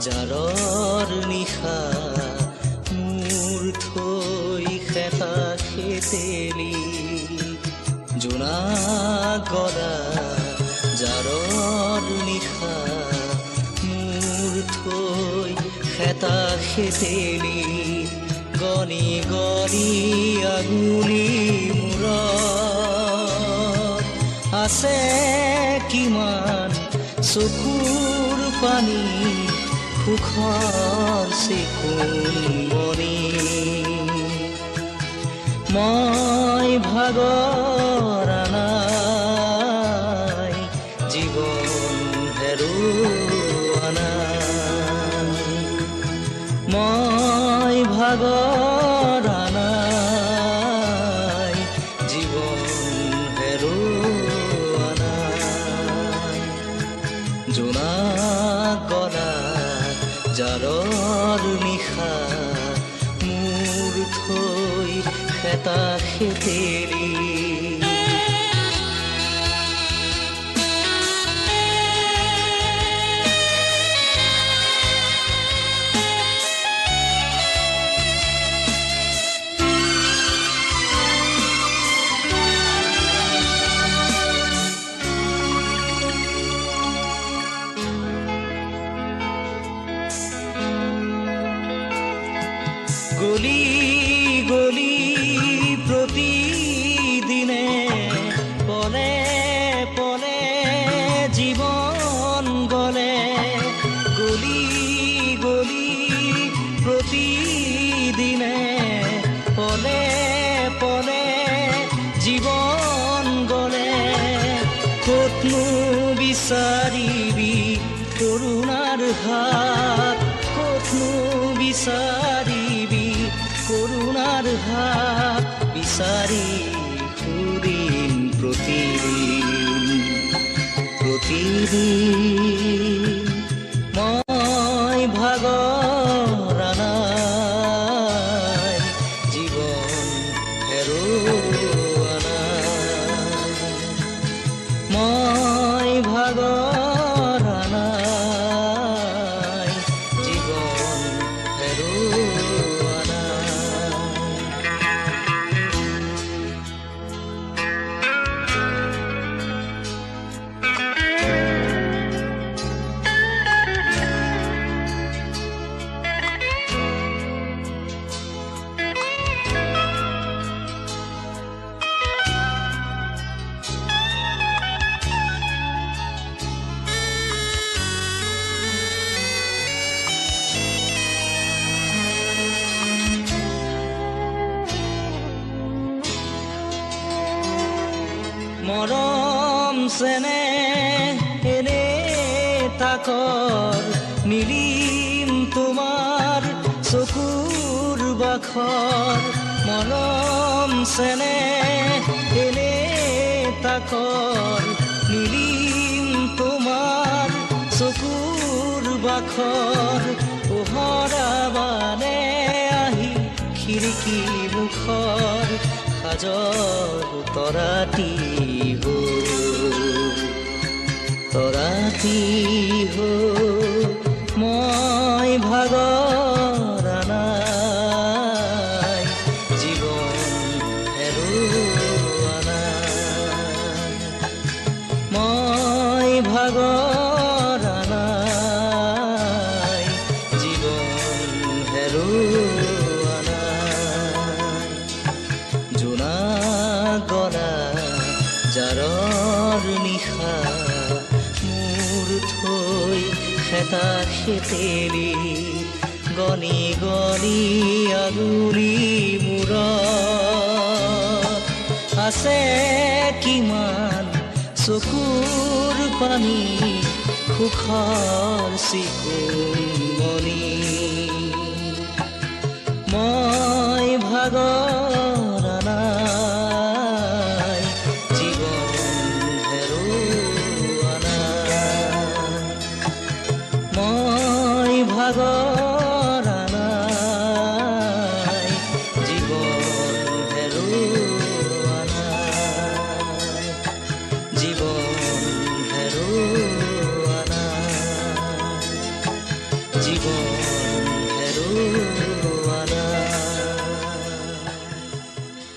জাৰৰ নিশা মোৰ থৈ খেতা খেতেলি জোনা গলা জাৰৰ নিশা মোৰ থৈ খেতা খেতেলি গনি গনি আগুলি মূৰত আছে কিমান চকুৰ পানী সুখৰ চিকুণ মনি মই ভাগৰ নাই জীৱন হেৰুৱা নাই মই ভাগৰ নাই জীৱন হেৰুৱা নাই জোনা গলা জাৰৰ নিশা মোৰ থৈ খেতা খেতেলি গলি গলি প্ৰতিদিনে পলে পলে জীৱন গলে গলি গলি প্ৰতিদিনে পলে পলে জীৱন গলে ক'তনো বিচাৰিবি কৰুণাৰ হাত ক'তনো বিচাৰিবি কৰুণাৰ হাত বিচাৰি ফুৰিম প্ৰতিদিন মই ভাগৰ নাই জীৱন হেৰুৱা নাই মই ভাগৰ নাই জীৱন হেৰুৱা মৰম চেনেহ এনে তাকৰ মিলিম তোমাৰ চকুৰ বাখৰ মৰম চেনেহ এনে তাকৰ মিলিম তোমাৰ চকুৰ বাখৰ পোহৰা বানে আহি খিৰিকী মুখৰ সাজৰ তৰাতি হো মই ভাগৰ নাই জীৱন হেৰুৱা নাই মই ভাগৰ নাই জীৱন হেৰুৱা নাই জোনা গলা জাৰৰ নিশা মোৰ থৈ খেতা খেতেলি গনি গনি আগুলি মূৰত আছে কিমান চকুৰ পানী সুখৰ চিকুমনি মই ভাগৰ নাই জীৱন হেৰুৱা নাই মই ভাগৰ নাই জীৱন হেৰুৱা নাই জীৱন